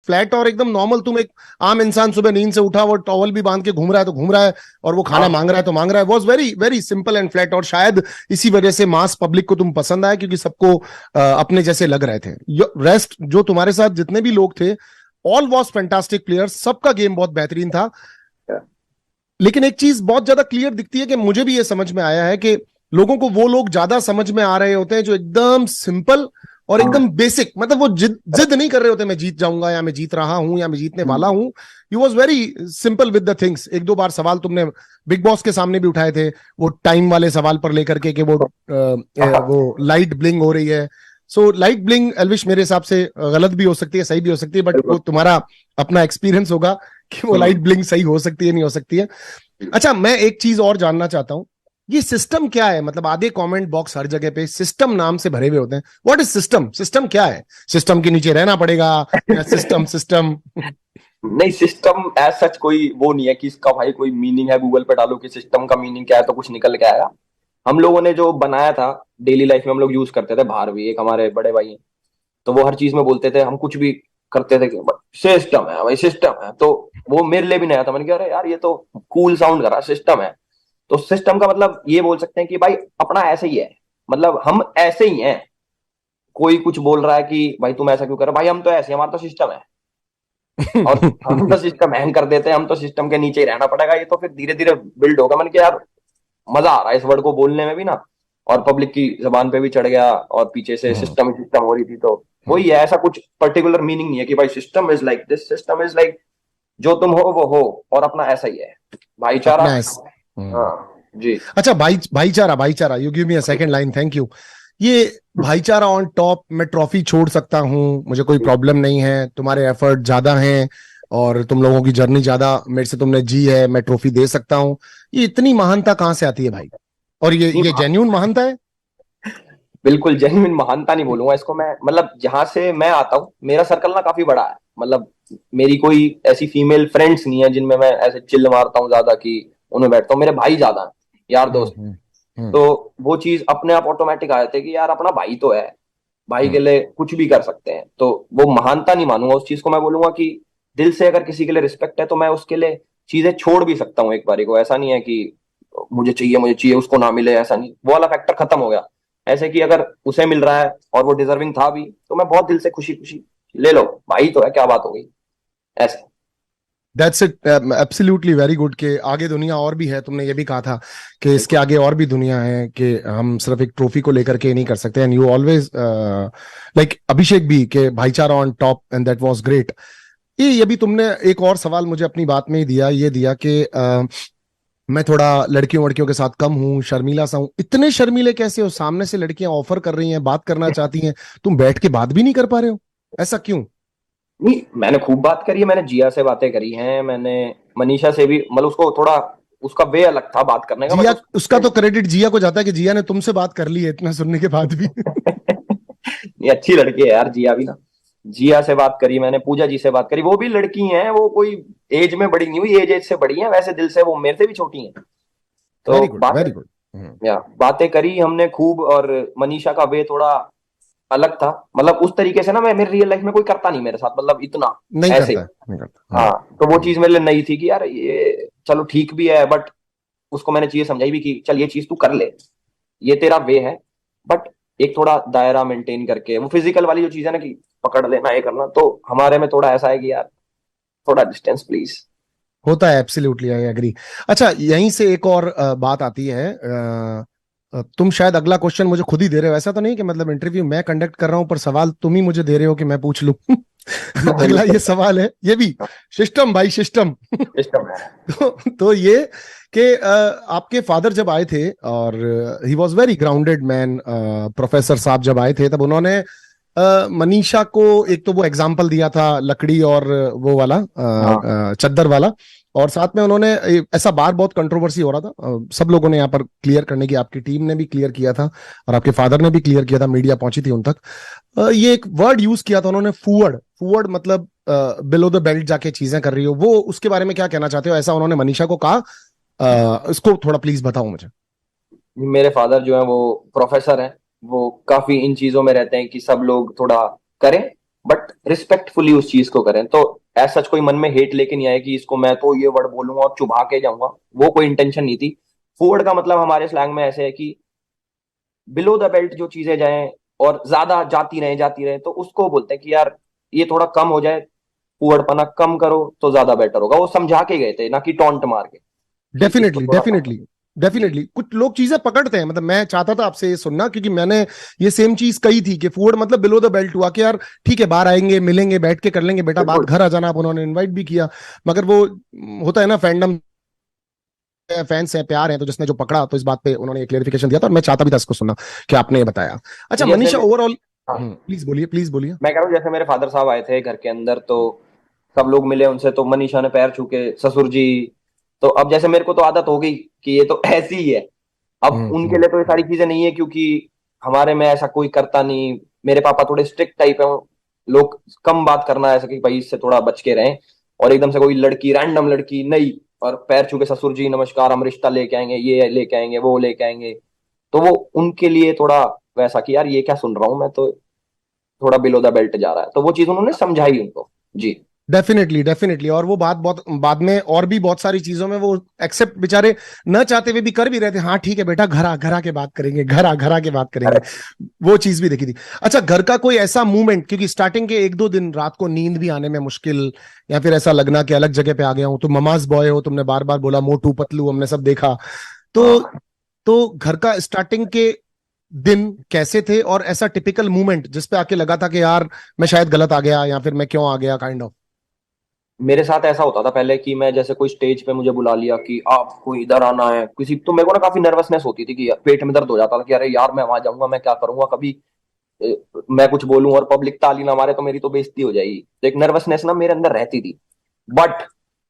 Flat और एकदम normal, तुम एक आम इंसान सुबह नींद से उठा, वो टॉवल भी बांध के घूम रहा है तो घूम रहा है, और वो खाना मांग रहा है तो मांग रहा है, was very very simple and flat. और शायद इसी वजह से मास पब्लिक को तुम पसंद आया, क्योंकि सबको अपने जैसे लग रहे थे। रेस्ट जो तुम्हारे साथ जितने भी लोग थे, ऑल वॉज फैंटास्टिक प्लेयर्स, सबका गेम बहुत बेहतरीन था। लेकिन एक चीज बहुत ज्यादा क्लियर दिखती है कि मुझे भी ये समझ में आया है कि लोगों को वो लोग ज्यादा समझ में आ रहे होते हैं जो एकदम सिंपल और एकदम बेसिक, मतलब वो जिद नहीं कर रहे होते मैं जीत जाऊंगा या मैं जीत रहा हूं या मैं जीतने वाला हूं। You was very simple with the things. एक दो बार सवाल तुमने बिग बॉस के सामने भी उठाए थे, वो टाइम वाले सवाल पर लेकर के कि वो लाइट ब्लिंग हो रही है। सो लाइट ब्लिंग एल्विश मेरे हिसाब से गलत भी हो सकती है, सही भी हो सकती है, बट वो तुम्हारा अपना एक्सपीरियंस होगा कि वो लाइट ब्लिंग सही हो सकती है नहीं हो सकती है। अच्छा, मैं एक चीज और जानना चाहता हूं, ये सिस्टम क्या है? मतलब आधे कमेंट बॉक्स हर जगह पे सिस्टम नाम से भरे हुए होते हैं। What is system? सिस्टम क्या है? सिस्टम के नीचे रहना पड़ेगा या सिस्टम सिस्टम? नहीं, सिस्टम एज सच कोई वो नहीं है कि इसका भाई कोई मीनिंग है, गूगल पे डालो कि सिस्टम का मीनिंग क्या है तो कुछ निकल के आएगा। हम लोगों ने जो बनाया था डेली लाइफ में, हम लोग यूज करते थे। बाहर भी एक हमारे बड़े भाई हैं, तो वो हर चीज में बोलते थे, हम कुछ भी करते थे कि सिस्टम है भाई, सिस्टम है। तो वो मेरे लिए भी नया था। मैंने कहा अरे यार ये तो कूल साउंड कर रहा है, सिस्टम है। तो सिस्टम का मतलब ये बोल सकते हैं कि भाई अपना ऐसे ही है, मतलब हम ऐसे ही हैं। कोई कुछ बोल रहा है कि भाई तुम ऐसा क्यों कर रहे हो, भाई हम तो ऐसे हैं, हमारा तो सिस्टम है। और हम तो सिस्टम हैंग कर देते हैं, हम तो सिस्टम के नीचे ही रहना पड़ेगा। ये तो फिर धीरे धीरे बिल्ड होगा। मैंने कहा यार मजा आ रहा है इस वर्ड को बोलने में भी ना, और पब्लिक की जबान पे भी चढ़ गया, और पीछे से सिस्टम सिस्टम हो रही थी। तो वही है, ऐसा कुछ पर्टिकुलर मीनिंग नहीं है कि भाई system is like this, system is like जो तुम हो वो हो, और अपना ऐसा ही है, भाईचारा। अपना हाँ जी। अच्छा, भाईचारा, भाईचारा, you give me a second line, thank you. ये भाईचारा ऑन टॉप, मैं ट्रॉफी छोड़ सकता हूं, मुझे कोई प्रॉब्लम नहीं है, तुम्हारे एफर्ट ज्यादा हैं और तुम लोगों की जर्नी ज्यादा मेरे से तुमने जी है, मैं ट्रॉफी दे सकता हूं। ये इतनी महानता कहां से आती है भाई? और ये जेन्युइन महानता है? बिल्कुल जेन्युइन महानता नहीं बोलूंगा इसको मैं। मतलब जहां से मैं आता हूँ, मेरा सर्कल ना काफी बड़ा है। मतलब मेरी कोई ऐसी फीमेल फ्रेंड्स नहीं है जिनमें मैं ऐसे चिल्ल मारता हूँ ज्यादा कि उनमें बैठता हूँ। मेरे भाई ज्यादा हैं, यार हम्म दोस्त। हम्म हम्म तो वो चीज अपने आप ऑटोमेटिक आ जाती है कि यार अपना भाई तो है, भाई के हम्म लिए कुछ भी कर सकते हैं। तो वो महानता नहीं मानूंगा उस चीज को। मैं बोलूंगा कि दिल से अगर किसी के लिए रिस्पेक्ट है तो मैं उसके लिए चीजें छोड़ भी सकता हूँ एक बारी को। ऐसा नहीं है कि मुझे चाहिए उसको ना मिले, ऐसा नहीं। वो वाला फैक्टर खत्म हो गया। ऐसे कि अगर उसे मिल रहा है और वो डिजर्विंग था भी, तो मैं बहुत दिल से खुशी खुशी ले लो, भाई तो है, क्या बात हो गई, ऐसे। That's it, absolutely very good. के आगे दुनिया और भी है, तुमने ये भी कहा था कि इसके बिल्कुल। आगे और भी दुनिया है, कि हम सिर्फ एक ट्रॉफी को लेकर के नहीं कर सकते। एंड यू ऑलवेज लाइक अभिषेक भी, के भाईचारा on top, and that was great. ये भी तुमने एक और सवाल मुझे अपनी बात में ही दिया, ये दिया कि मैं थोड़ा लड़कियों वड़कियों के साथ कम हूँ, शर्मीला सा हूँ। इतने शर्मीले कैसे हो? सामने से लड़कियां ऑफर कर रही हैं, बात करना चाहती हैं, तुम बैठ के बात भी नहीं कर पा रहे हो, ऐसा क्यों? नहीं, मैंने खूब बात करी है। मैंने जिया से बातें करी हैं, मैंने मनीषा से भी। मतलब उसको थोड़ा, उसका वे अलग था बात करने का, बट जिया, उस उसका तो क्रेडिट जिया को जाता है कि जिया ने तुमसे बात कर ली है इतना सुनने के बाद भी। ये अच्छी लड़की है यार जिया भी ना। जिया से बात करी मैंने, पूजा जी से बात करी, वो भी लड़की हैं, वो कोई एज में बड़ी नहीं हुई, एज एज से बड़ी हैं। वैसे दिल से वो मेरे से भी छोटी हैं। तो वेरी गुड, बातें, वेरी गुड। या बातें करी हमने खूब। और मनीषा का वे थोड़ा अलग था। मतलब उस तरीके से ना, मैं मेरी रियल लाइफ में कोई करता नहीं मेरे साथ, मतलब इतना नहीं ऐसे। करता है, नहीं करता। हाँ, तो वो चीज मेरे लिए नई थी कि यार ये चलो ठीक भी है, बट उसको मैंने चीजें समझाई भी कि चल ये चीज तू कर ले, ये तेरा वे है, बट एक थोड़ा दायरा मेंटेन करके। वो फिजिकल वाली जो चीज है ना कि पकड़ लेना, ये करना, तो हमारे में थोड़ा ऐसा है कि यार थोड़ा डिस्टेंस प्लीज। होता है, एब्सोल्युटली, आई एग्री। अच्छा, यहीं से एक और बात आती है। तुम शायद अगला क्वेश्चन मुझे खुद ही दे रहे हो, ऐसा तो नहीं कि मतलब इंटरव्यू मैं कंडक्ट कर रहा हूं पर सवाल तुम ही मुझे दे रहे हो कि मैं पूछ लूं? अगला ये सवाल है, ये भी सिस्टम भाई, सिस्टम। सिस्टम है। तो ये कि आपके फादर जब आए थे, और he was very grounded man, professor साहब जब आए थे, तब उन्होंने मनीषा को एक तो वो एग्जाम्पल दिया था, लकड़ी और वो वाला हाँ चद्दर वाला। और साथ में उन्होंने ऐसा बार बहुत कंट्रोवर्सी हो रहा था, सब लोगों ने यहाँ पर क्लियर करने की, आपकी टीम ने भी क्लियर किया था और आपके फादर ने भी क्लियर किया था, मीडिया पहुंची थी उन तक। ये एक वर्ड यूज किया था उन्होंने, फूअड। फूअड मतलब बिलो द बेल्ट जाके चीजें कर रही हो, वो उसके बारे में क्या कहना चाहते हो? ऐसा उन्होंने मनीषा को कहा, इसको थोड़ा प्लीज बताओ मुझे। मेरे फादर जो है वो प्रोफेसर हैं। वो काफी इन चीजों में रहते हैं कि सब लोग थोड़ा करें, बट रिस्पेक्टफुली उस चीज को करें। तो ऐसा कोई मन में हेट लेके नहीं आया कि इसको मैं तो ये वर्ड बोलूंगा और चुभा के जाऊंगा, वो कोई इंटेंशन नहीं थी। फॉरवर्ड का मतलब हमारे स्लैंग में ऐसे है कि बिलो द बेल्ट जो चीजें जाएं और ज्यादा जाती रहे तो उसको बोलते हैं कि यार ये थोड़ा कम हो जाए, फूहड़पना कम करो तो ज्यादा बेटर होगा। वो समझा के गए थे, ना कि टॉन्ट मार के कि इसको डेफिनेटली थोड़ा कम। डेफिनेटली जी। डेफिनेटली कुछ लोग चीजें पकड़ते हैं, मतलब मैं चाहता था आपसे ये सुनना, क्योंकि मैंने ये सेम चीज कही थी कि फूड मतलब बिलो द बेल्ट हुआ कि यार ठीक है, बाहर आएंगे, मिलेंगे, बैठ के कर लेंगे बेटा बात, बिल्कुल। घर आ जाना। आप उन्होंने इनवाइट भी किया, मगर वो होता है ना, फैंडम फैंस है, प्यार है, तो जिसने जो पकड़ा, तो इस बात पे उन्होंने एक क्लेरिफिकेशन दिया था और मैं चाहता भी था इसको सुनना कि आपने ये बताया। अच्छा जैसे मनीषा, ओवरऑल हाँ, प्लीज बोलिए, प्लीज बोलिए। मैं कह रहा हूँ जैसे मेरे फादर साहब आए थे घर के अंदर, तो सब लोग मिले उनसे, तो मनीषा ने पैर छू के ससुर जी। तो अब जैसे मेरे को तो आदत हो गई कि ये तो ऐसी ही है। अब उनके लिए तो ये सारी चीजें नहीं है, क्योंकि हमारे में ऐसा कोई करता नहीं। मेरे पापा थोड़े स्ट्रिक्ट टाइप है, लोग कम बात करना ऐसा कि भाई इससे थोड़ा बच के रहें। और एकदम से कोई लड़की, रैंडम लड़की नहीं, और पैर छू के ससुर जी नमस्कार, हम रिश्ता लेके आएंगे, ये लेके आएंगे, वो लेके आएंगे। तो वो उनके लिए थोड़ा वैसा कि यार ये क्या सुन रहा हूं मैं, तो थोड़ा बिलो द बेल्ट जा रहा है। तो वो चीज उन्होंने समझाई उनको। जी। डेफिनेटली डेफिनेटली, और वो बात बहुत बाद में और भी बहुत सारी चीजों में वो एक्सेप्ट बेचारे न चाहते हुए भी कर भी रहे थे। हाँ ठीक है बेटा, घर आ के बात करेंगे, घर आ के बात करेंगे। Correct। वो चीज भी देखी थी। अच्छा, घर का कोई ऐसा मूवमेंट, क्योंकि स्टार्टिंग के एक दो दिन रात को नींद भी आने में मुश्किल, या फिर ऐसा लगना कि अलग जगह पे आ गया हूं, तुम ममाज बॉय हो, तुमने बार बार बोला मोटू पतलू, हमने सब देखा। तो हाँ, तो घर का स्टार्टिंग के दिन कैसे थे, और ऐसा टिपिकल मूवमेंट जिसपे आके लगा था कि यार मैं शायद गलत आ गया, या फिर मैं क्यों आ गया, काइंड ऑफ। मेरे साथ ऐसा होता था पहले कि मैं जैसे कोई स्टेज पे मुझे बुला लिया कि आपको इधर आना है किसी, तो मेरे को ना काफी नर्वसनेस होती थी कि पेट में दर्द हो जाता था कि अरे यार मैं वहां जाऊंगा, मैं क्या करूंगा, कभी मैं कुछ बोलूं और पब्लिक ताली ना मारे तो मेरी तो बेइज्जती हो जाएगी। तो एक नर्वसनेस ना मेरे अंदर रहती थी। बट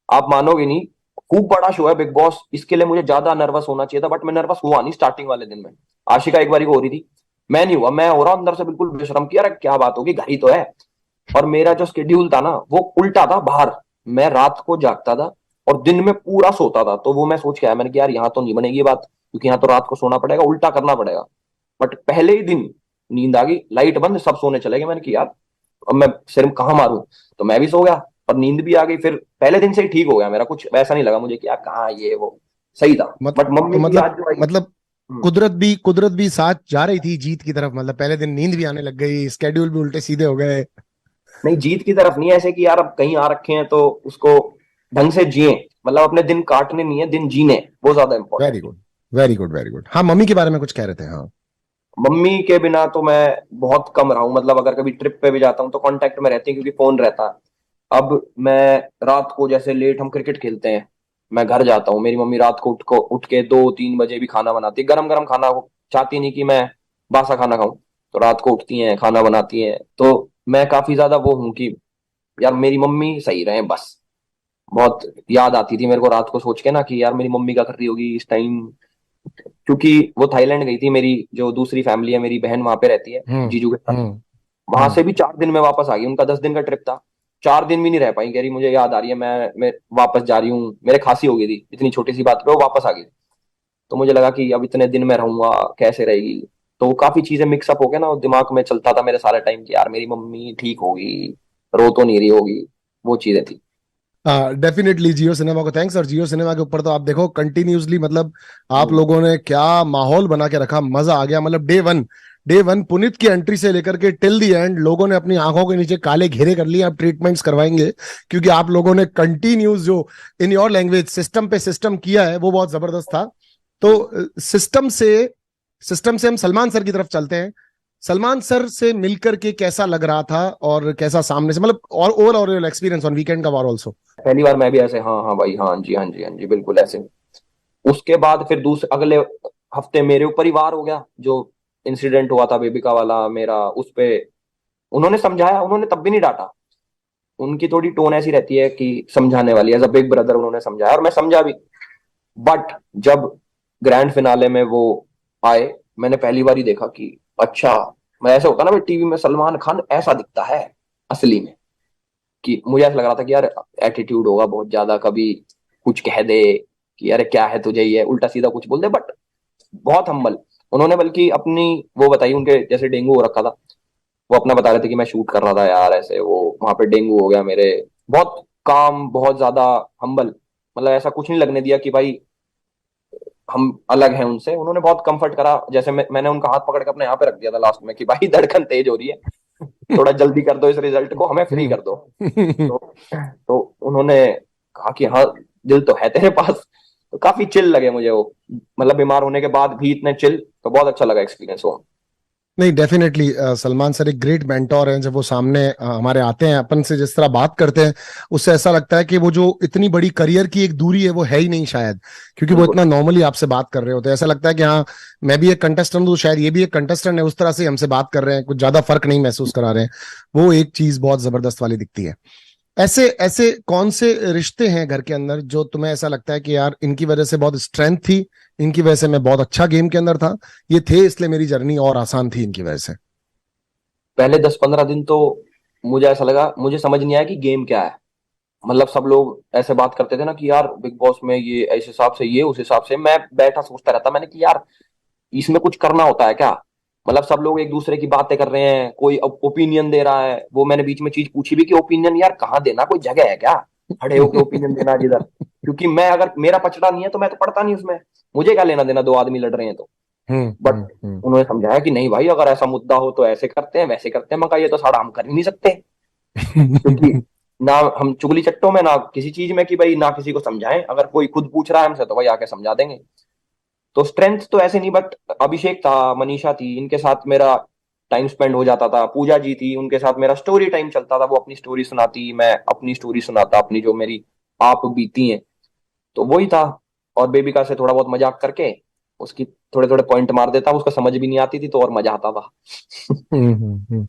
आप मानोगे नहीं, खूब बड़ा शो है बिग बॉस, इसके लिए मुझे ज्यादा नर्वस होना चाहिए था, बट मैं नर्वस हुआ नहीं स्टार्टिंग वाले दिन में। आशिका एक बारी को हो रही थी, मैं नहीं हुआ। मैं हो रहा हूं अंदर से बिल्कुल बेशरम की, यार क्या बात होगी, घर ही तो है। और मेरा जो स्केड्यूल था ना वो उल्टा था बाहर। मैं रात को जागता था और दिन में पूरा सोता था। तो वो मैं सोच के आया, मैंने कि यार यहाँ तो नहीं बनेगी ये बात, क्योंकि यहाँ तो रात को सोना पड़ेगा, उल्टा करना पड़ेगा। बट पहले ही दिन नींद आ गई, लाइट बंद, सब सोने चले गए। मैंने कि यार अब मैं सिर कहाँ मारूं, तो मैं भी सो गया और नींद भी आ गई। फिर पहले दिन से ही ठीक हो गया मेरा, कुछ ऐसा नहीं लगा मुझे कि यार कहाँ ये वो, सही था। मत बट तो मम्मी की मतलब याद जो आई। मतलब हम्म, कुदरत भी साथ जा रही थी जीत की तरफ, मतलब पहले दिन नींद भी आने लग गई, स्केड्यूल भी उल्टे सीधे हो गए। नहीं जीत की तरफ नहीं, ऐसे कि यार अब कहीं आ रखे हैं तो उसको ढंग से जिए। मतलब अपने दिन काटने नहीं है, दिन जीने, वो ज्यादा इंपॉर्टेंट वेरी है। Good, very good, very good. हाँ, मम्मी के बारे में कुछ कह रहे थे, हाँ। मम्मी के बिना तो मैं बहुत कम रहा हूं। मतलब अगर कभी ट्रिप पे भी जाता हूँ तो कांटेक्ट में रहती है, क्योंकि फोन रहता है। अब मैं रात को जैसे लेट हम क्रिकेट खेलते हैं, मैं घर जाता हूँ, मेरी मम्मी रात को उठ के 2-3 बजे भी खाना बनाती है, गरम गरम खाना। वो चाहती नहीं कि मैं बासा खाना खाऊं, तो रात को उठती हैं, खाना बनाती हैं। तो मैं काफी ज्यादा वो हूं कि यार मेरी मम्मी सही रहे बस। बहुत याद आती थी मेरे को रात को सोच के ना कि यार मेरी मम्मी क्या कर रही होगी इस टाइम, क्योंकि वो थाईलैंड गई थी, मेरी जो दूसरी फैमिली है, मेरी बहन वहां पे रहती है हम्म जीजू के साथ। हम्म वहां हम्म से भी 4 दिन में वापस आ गई, उनका 10 दिन का ट्रिप था। 4 दिन भी नहीं रह पाई, कह रही मुझे याद आ रही है, मैं वापस जा रही हूँ। मेरे खांसी हो गई थी इतनी छोटी सी बात पे, वो वापस आ गई। तो मुझे लगा कि अब इतने दिन में रहूंगा, कैसे रहेगी। तो काफी चीजें मिक्सअप हो गया ना, और दिमाग में चलता था मेरे सारे टाइम कि यार मेरी मम्मी ठीक होगी, रो तो नहीं रही होगी, वो चीजें थी। डेफिनेटली जियो सिनेमा को थैंक्स। और जियो सिनेमा के ऊपर तो आप देखो कंटिन्यूसली, मतलब आप हम्म। लोगों ने क्या माहौल बना के रखा, मजा आ गया। मतलब डे वन पुनीत की एंट्री से लेकर के टिल दी एंड लोगों ने अपनी आंखों के नीचे काले घेरे कर लिए, अब ट्रीटमेंट्स करवाएंगे, क्योंकि आप लोगों ने कंटिन्यूस जो इन योर लैंग्वेज सिस्टम पे सिस्टम किया है वो बहुत जबरदस्त था। तो सिस्टम से हम सलमान सर की तरफ चलते हैं। सलमान सर से मिलकर के कैसा लग रहा था, और कैसा सामने से, मतलब और ओवरऑल एक्सपीरियंस ऑन वीकेंड का वार ऑल्सो। पहली बार मैं भी ऐसे, हाँ हाँ भाई, हाँ जी, हाँ जी, हाँ जी, बिल्कुल ऐसे। उसके बाद फिर दूसरे अगले हफ्ते मेरे ऊपर ही वार हो गया, जो इंसिडेंट हुआ था बेबिका वाला मेरा, उस पे उन्होंने समझाया, उन्होंने तब भी नहीं डांटा। उनकी थोड़ी टोन ऐसी रहती है कि समझाने वाली, एज अ बिग ब्रदर उन्होंने समझाया और मैं समझा भी। बट जब ग्रैंड फिनाले में वो आए, मैंने पहली बार ही देखा कि अच्छा, मैं ऐसा होता ना भाई टीवी में सलमान खान ऐसा दिखता है असली में। कि मुझे ऐसा लग रहा था कि यार एटीट्यूड होगा बहुत ज्यादा, कभी कुछ कह दे कि अरे क्या है तुझे, ये उल्टा सीधा कुछ बोल दे। बट बहुत हम्बल। उन्होंने बल्कि अपनी वो बताई, उनके जैसे डेंगू हो रखा था, वो अपना बता रहे थे कि मैं शूट कर रहा था यार, ऐसे वो वहां पे डेंगू हो गया मेरे। बहुत काम, बहुत ज्यादा हम्बल, मतलब ऐसा कुछ नहीं लगने दिया कि भाई हम अलग हैं उनसे। उन्होंने बहुत कंफर्ट करा। जैसे मैंने उनका हाथ पकड़ के अपने यहाँ पे रख दिया था लास्ट में कि भाई धड़कन तेज हो रही है, थोड़ा जल्दी कर दो इस रिजल्ट को, हमें फ्री कर दो। हम्म। तो उन्होंने कहा कि हाँ, दिल तो है तेरे पास। तो काफी चिल लगे मुझे वो, मतलब बीमार होने के बाद भी इतने चिल, तो बहुत अच्छा लगा एक्सपीरियंस वो। नहीं, डेफिनेटली सलमान सर एक ग्रेट मेंटोर हैं। जब वो सामने हमारे आते हैं, अपन से जिस तरह बात करते हैं, उससे ऐसा लगता है कि वो जो इतनी बड़ी करियर की एक दूरी है वो है ही नहीं शायद, क्योंकि वो बिल्कुल। इतना नॉर्मली आपसे बात कर रहे होते हैं। ऐसा लगता है कि हाँ, मैं भी एक कंटेस्टेंट हूँ, तो शायद ये भी एक कंटेस्टेंट है, उस तरह से हमसे बात कर रहे हैं, कुछ ज्यादा फर्क नहीं महसूस करा रहे हैं। वो एक चीज बहुत जबरदस्त वाली दिखती है। ऐसे ऐसे कौन से रिश्ते हैं घर के अंदर जो तुम्हें ऐसा लगता है कि यार इनकी वजह से बहुत स्ट्रेंथ थी, इनकी वजह से मैं बहुत अच्छा गेम के अंदर था, ये थे इसलिए मेरी जर्नी और आसान थी इनकी वजह से? पहले 10-15 दिन तो मुझे ऐसा लगा, मुझे समझ नहीं आया कि गेम क्या है। मतलब सब लोग ऐसे बात करते थे ना कि यार बिग बॉस में ये इस हिसाब से, ये उस हिसाब से। मैं बैठा सोचता रहता, मैंने कि यार इसमें कुछ करना होता है क्या? मतलब सब लोग एक दूसरे की बातें कर रहे हैं, कोई ओपिनियन दे रहा है। वो मैंने बीच में चीज पूछी भी कि ओपिनियन यार कहाँ देना, कोई जगह है क्या खड़े होके ओपिनियन देना जिधर? क्योंकि मैं, अगर मेरा पचड़ा नहीं है तो मैं तो पढ़ता नहीं उसमें, मुझे क्या लेना देना, दो आदमी लड़ रहे हैं तो। बट हम्म। उन्होंने समझाया कि नहीं भाई, अगर ऐसा मुद्दा हो तो ऐसे करते हैं वैसे करते हैं। मैं कहा ये तो सारा हम कर ही नहीं सकते, क्योंकि ना हम चुगली चट्टों में, ना किसी चीज में कि भाई ना किसी को समझाएं। अगर कोई खुद पूछ रहा है हमसे तो भाई आके समझा देंगे। तो स्ट्रेंथ तो ऐसे नहीं, बट अभिषेक था, मनीषा थी, इनके साथ मेरा टाइम स्पेंड हो जाता था। पूजा जी थी, उनके साथ मेरा स्टोरी टाइम चलता था। वो अपनी स्टोरी सुनाती, मैं अपनी स्टोरी सुनाता, अपनी जो मेरी आप बीती है। तो वही था। और बेबिका से थोड़ा बहुत मजाक करके उसकी थोड़े थोड़े पॉइंट मार देता, उसको समझ भी नहीं आती थी तो और मजा आता था। हम्म।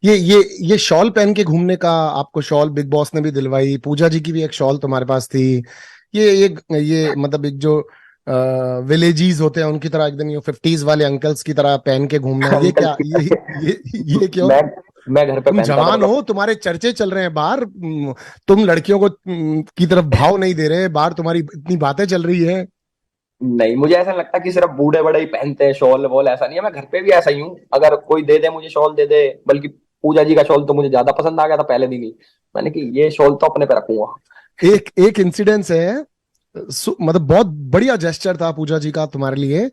ये शॉल पहन के घूमने का, आपको शॉल बिग बॉस ने भी दिलवाई, पूजा जी की भी एक शॉल तुम्हारे पास थी। ये मतलब एक जो विलेजीज होते हैं उनकी तरह एकदम ये 50s वाले अंकल्स की तरह पहन के घूमना, ये अंकल क्या, ये क्यों? मैं मैं घर पे तुम पहनता था जवान मतलब। हो, तुम्हारे चर्चे चल रहे हैं बाहर, तुम लड़कियों को की तरफ भाव नहीं दे रहे, बाहर तुम्हारी इतनी बातें चल रही है। नहीं, मुझे ऐसा लगता कि सिर्फ बूढ़े बड़े ही पहनते हैं शॉल वॉल, ऐसा नहीं है। मैं घर पे भी ऐसा ही हूँ, अगर कोई दे दे मुझे शॉल दे दे। बल्कि पूजा जी का शॉल तो मुझे ज्यादा पसंद आ गया था पहले दिन ही। मैंने कि ये शॉल तो अपने पे रखूंगा। एक एक इंसिडेंस है, मतलब बहुत बढ़िया जेस्चर था पूजा जी का तुम्हारे लिए,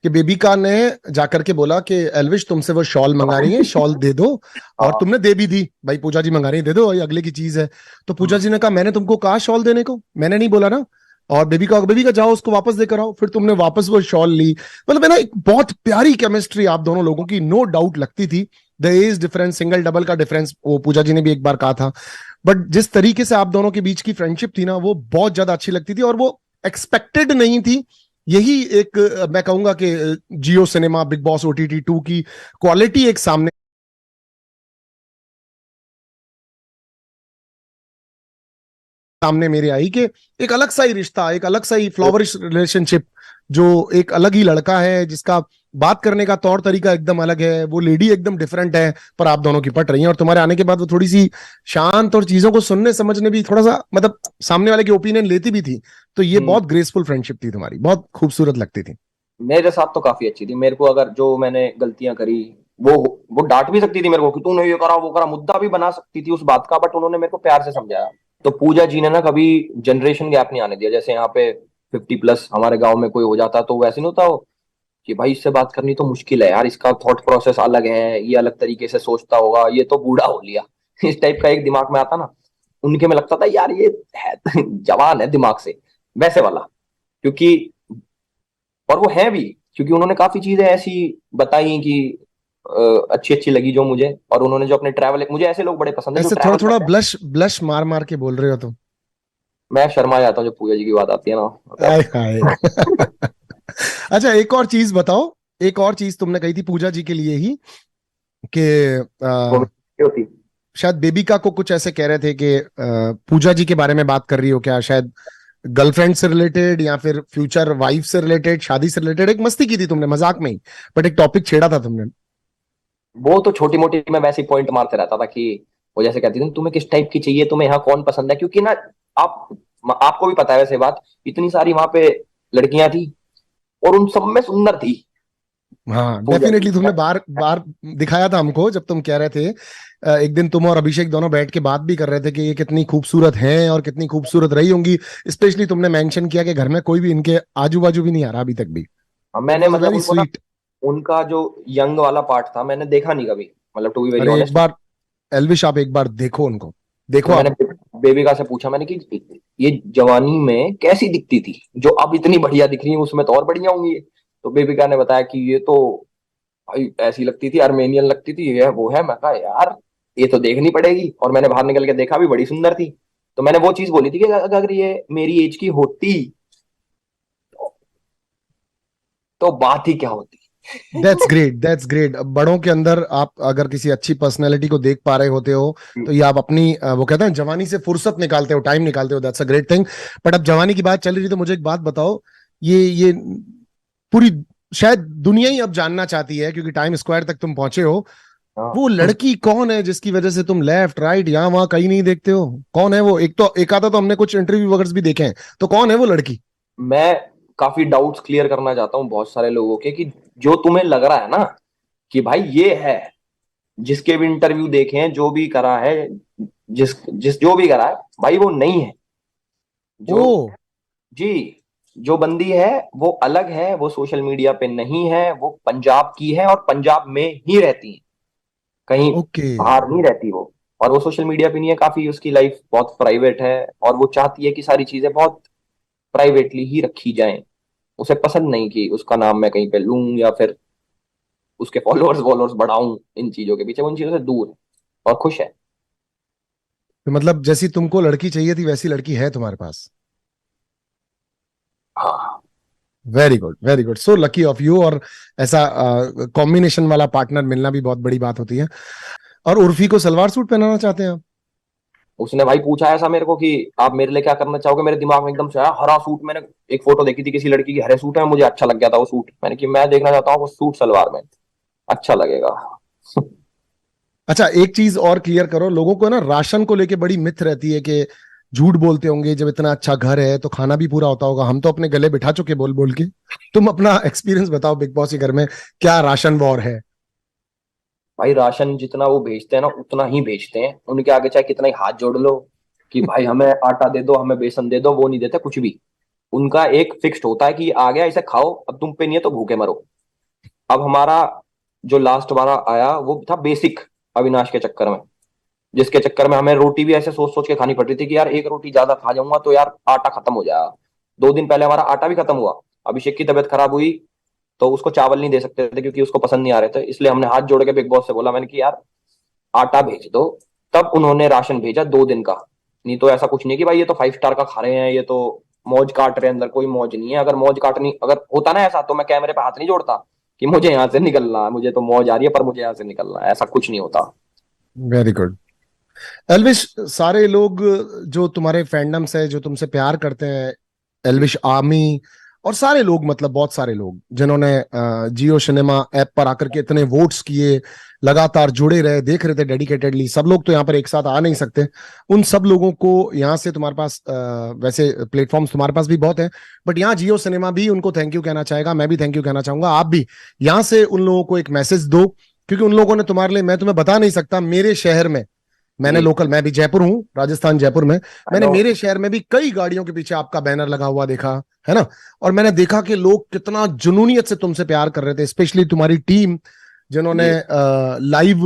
कि बेबिका ने जाकर के बोला कि एल्विश तुमसे वो शॉल मंगा रही है, शॉल दे दो। और हाँ। तुमने दे भी दी, भाई पूजा जी मंगा रही है, दे दो, ये अगले की चीज है। तो पूजा जी ने कहा मैंने तुमको कहा शॉल देने को, मैंने नहीं बोला ना। और बेबिका जाओ उसको वापस देकर आओ, फिर तुमने वापस वो शॉल ली। मतलब है ना, एक बहुत प्यारी केमिस्ट्री आप दोनों लोगों की, नो डाउट लगती थी। The age difference, single double का डिफरेंस, वो पूजा जी ने भी एक बार कहा था। बट जिस तरीके से आप दोनों के बीच की फ्रेंडशिप थी ना, वो बहुत ज्यादा अच्छी लगती थी, और वो एक्सपेक्टेड नहीं थी। यही एक मैं कहूंगा कि जियो सिनेमा बिग बॉस OTT 2 की क्वालिटी एक सामने मेरे आई, कि एक अलग सा ही रिश्ता, एक अलग सा ही फ्लावरिश रिलेशनशिप, जो एक अलग ही लड़का है जिसका बात करने का तौर तरीका एकदम अलग है, वो लेडी एकदम डिफरेंट है, पर आप दोनों की पट रही हैं। और तुम्हारे आने के बाद वो थोड़ी सी शांत और चीजों को सुनने समझने भी थोड़ा सा, मतलब सामने वाले की ओपिनियन लेती भी थी। तो ये हम्म। बहुत ग्रेसफुल फ्रेंडशिप थी तुम्हारी, बहुत खूबसूरत लगती थी। मेरे साथ तो काफी अच्छी थी। मेरे को अगर जो मैंने गलतियां करी, वो वो डांट भी सकती थी मेरे को कि तूने ये करा वो करा, मुद्दा भी बना सकती थी उस बात का, बट उन्होंने मेरे को प्यार से समझाया। तो पूजा जी ने ना कभी जनरेशन गैप नहीं आने दिया। जैसे यहाँ पे 50+ हमारे गांव में कोई हो जाता तो वैसे नहीं होता हो कि भाई इससे बात करनी तो मुश्किल है यार, इसका थॉट प्रोसेस अलग है, ये अलग तरीके से सोचता होगा, ये तो बूढ़ा हो लिया इस टाइप का एक दिमाग में आता ना। उनके में लगता था यार ये है जवान है दिमाग से, वैसे वाला। क्योंकि और वो है भी, क्योंकि उन्होंने काफी चीजें ऐसी बताई कि अच्छी अच्छी लगी जो मुझे। और उन्होंने जो अपने ट्रैवल, मुझे ऐसे लोग बड़े पसंद है जो ऐसे थोड़ा ट्रैवल थोड़ा करते हैं। ब्लश ब्लश मार मार के बोल रहे हो तुम। मैं शर्मा जाता हूँ जब पूजा जी की बात आती है ना, आय मतलब। हाय। अच्छा, एक और चीज बताओ। एक और चीज तुमने कही थी पूजा जी के लिए ही, कि वो भी होती। शायद बेबिका को कुछ ऐसे कह रहे थे कि पूजा जी के बारे में बात कर रही हो क्या, शायद गर्लफ्रेंड से रिलेटेड या फिर फ्यूचर वाइफ से रिलेटेड, शादी से रिलेटेड, एक मस्ती की थी तुमने मजाक में ही, बट एक टॉपिक छेड़ा था तुमने। वो तो छोटी मोटी मैं वैसे ही पॉइंट मारते रहता था कि वो जैसे कहती थी तुम्हें किस टाइप की चाहिए, तुम्हें यहाँ कौन पसंद है। क्योंकि ना आप आपको भी पता है वैसे बात, इतनी सारी वहां पे लड़कियां थी और उन सब में सुंदर थी। हाँ पूजा डेफिनेटली, तुमने की। बार बार दिखाया था हमको जब तुम कह रहे थे, एक दिन तुम और अभिषेक दोनों बैठ के बात भी कर रहे थे कि ये कितनी खूबसूरत हैं और कितनी खूबसूरत रही होंगी। स्पेशली तुमने मेंशन किया कि घर में कोई भी इनके आजू बाजू भी नहीं आ रहा अभी तक भी। इट मैंने वाज अ मतलब वेरी उनको ना, स्वीट। उनका जो यंग वाला पार्ट था मैंने देखा नहीं कभी, मतलब टू बी वेरी अरे एक ऑनेस्ट। बार एल्विश, आप एक बार देखो उनको, देखो तो मैंने आप। बेबिका से पूछा मैंने कि ये जवानी में कैसी दिखती थी, जो अब इतनी बढ़िया दिख रही है उसमें तो और बढ़िया होंगी ये। तो बेबिका ने बताया कि ये तो भाई ऐसी लगती थी, आर्मेनियन लगती थी, ये वो है। मैं कहा यार ये तो देखनी पड़ेगी, और मैंने बाहर निकल के देखा भी, बड़ी सुंदर थी। तो मैंने वो चीज बोली थी कि अगर ये मेरी एज की होती तो बात ही क्या होती। That's great, that's great. बड़ों के अंदर आप अगर किसी अच्छी पर्सनैलिटी को देख पा रहे होते हो, तो ये आप अपनी वो कहते हैं जवानी से फुर्सत निकालते हो, टाइम निकालते हो, that's a great thing. But अब जवानी की बात चल रही, तो मुझे एक बात बताओ, ये पूरी शायद दुनिया ही अब जानना चाहती है, क्योंकि टाइम स्क्वायर तक तुम पहुंचे हो। हाँ। वो लड़की कौन है जिसकी वजह से तुम लेफ्ट राइट यहाँ वहां कहीं नहीं देखते हो? कौन है वो? एक तो एक आधा तो हमने कुछ इंटरव्यू वगैरह भी देखे हैं, तो कौन है वो लड़की? मैं काफी डाउट्स क्लियर करना चाहता हूँ बहुत सारे लोगों के, कि जो तुम्हें लग रहा है ना कि भाई ये है, जिसके भी इंटरव्यू देखे हैं, जो भी करा है, जिस जिस जो भी करा है, भाई वो नहीं है। जो, ओ, जी, जो बंदी है वो अलग है, वो सोशल मीडिया पे नहीं है, वो पंजाब की है और पंजाब में ही रहती है, कहीं ओके। बाहर नहीं रहती वो। और वो सोशल मीडिया पे नहीं है, काफी उसकी लाइफ बहुत प्राइवेट है, और वो चाहती है कि सारी चीजें बहुत प्राइवेटली ही रखी जाएं। उसे पसंद नहीं कि उसका नाम मैं कहीं पे लूं, या फिर उसके फॉलोअर्स वॉलोअर्स बढ़ाऊं इन चीजों के पीछे, वो इन चीजों से दूर है और खुश है। तो मतलब जैसी तुमको लड़की चाहिए थी वैसी लड़की है तुम्हारे पास? हाँ। Very good, very good, so lucky of you. और ऐसा कॉम्बिनेशन वाला पार्टनर मिलना भी बहुत बड़ी बात होती है। और उर्फी को सलवार सूट पहनाना चाहते हैं आप? उसने भाई पूछा ऐसा मेरे को कि आप मेरे लिए क्या करना चाहोगे, मेरे दिमाग में एकदम से आया हरा सूट। मैंने एक फोटो देखी थी किसी लड़की की हरे सूट में, मुझे अच्छा लग गया था वो सूट। मैंने कि मैं देखना चाहता हूँ वो सूट सलवार में, अच्छा लगेगा। अच्छा, एक चीज और क्लियर करो, लोगों को ना राशन को लेके बड़ी मिथ रहती है कि झूठ बोलते होंगे, जब इतना अच्छा घर है तो खाना भी पूरा होता होगा। हम तो अपने गले बिठा चुके बोल बोल के। तुम अपना एक्सपीरियंस बताओ, बिग बॉस के घर में क्या राशन वॉर है? भाई राशन जितना वो भेजते हैं ना उतना ही भेजते हैं, उनके आगे चाहे कितना ही हाथ जोड़ लो कि भाई हमें आटा दे दो, हमें बेसन दे दो, वो नहीं देते कुछ भी। उनका एक फिक्स्ड होता है कि आ गया इसे खाओ, अब तुम पे नहीं है तो भूखे मरो। अब हमारा जो लास्ट वाला आया वो था बेसिक, अविनाश के चक्कर में, जिसके चक्कर में हमें रोटी भी ऐसे सोच सोच के खानी पड़ रही थी कि यार एक रोटी ज्यादा खा जाऊंगा तो यार आटा खत्म हो जाएगा। 2 दिन पहले हमारा आटा भी खत्म हुआ। अभिषेक की तबीयत खराब हुई तो उसको चावल नहीं दे सकते थे क्योंकि उसको पसंद नहीं आ रहे थे, इसलिए हमने हाथ जोड़ के बिग बॉस से बोला, मैंने कि यार आटा भेज दो। तब उन्होंने राशन भेजा 2 दिन का। नहीं तो ऐसा कुछ नहीं कि भाई ये तो 5 स्टार का खा रहे हैं, ये तो मौज काट रहे हैं, अंदर कोई मौज नहीं है। अगर मौज काटनी अगर होता ना ऐसा, तो मैं कैमरे पे हाथ नहीं जोड़ता कि मुझे यहाँ से निकलना है, मुझे तो मौज आ रही है पर मुझे यहाँ से निकलना है, ऐसा कुछ नहीं होता। Very good. एल्विश, सारे लोग जो तुम्हारे फैंडम्स है, जो तुमसे प्यार करते हैं, जी। एल्विश आर्मी, और सारे लोग, मतलब बहुत सारे लोग जिन्होंने जियो सिनेमा ऐप पर आकर के इतने वोट्स किए, लगातार जुड़े रहे, देख रहे थे डेडिकेटेडली, सब लोग तो यहाँ पर एक साथ आ नहीं सकते। उन सब लोगों को यहाँ से तुम्हारे पास वैसे प्लेटफॉर्म्स तुम्हारे पास भी बहुत है, बट यहाँ जियो सिनेमा भी उनको थैंक यू कहना चाहेगा, मैं भी थैंक यू कहना चाहूंगा। आप भी यहाँ से उन लोगों को एक मैसेज दो, क्योंकि उन लोगों ने तुम्हारे लिए, मैं तुम्हें बता नहीं सकता, मेरे शहर में, मैंने जी। लोकल, मैं भी जयपुर हूँ, राजस्थान जयपुर में, आई मैंने नो। मेरे शहर में भी कई गाड़ियों के पीछे आपका बैनर लगा हुआ देखा है ना। और मैंने देखा कि लोग कितना जुनूनियत से तुमसे प्यार कर रहे थे, स्पेशली तुम्हारी टीम जिन्होंने जी। लाइव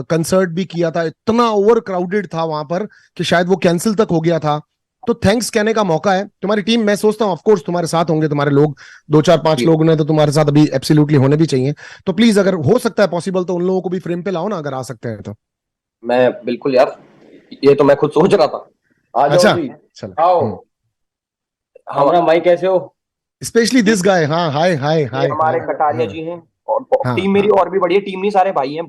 कंसर्ट भी किया था। इतना ओवर क्राउडेड था वहां पर कि शायद वो कैंसिल तक हो गया था। तो थैंक्स कहने का मौका है। तुम्हारी टीम, मैं सोचता हूँ ऑफकोर्स तुम्हारे साथ होंगे तुम्हारे लोग, दो चार पांच जी। लोग ने तो तुम्हारे साथ अभी एब्सोल्युटली होने भी चाहिए। तो प्लीज अगर हो सकता है पॉसिबल, तो उन लोगों को भी फ्रेम पे लाओ ना, अगर आ सकते हैं तो। मैं बिल्कुल यार, ये तो मैं खुद सोच रहा था। आ जाओ अच्छा, जी। चलो। आओ। हमारा भाई कैसे हो? स्पेशली ये दिस गाय, हाँ, हाय हाय ये हाय हमारे हाय। कटारिया हाँ जी हैं, और हाँ टीम मेरी हाँ। और भी बढ़िया, टीम नहीं सारे भाई हैं।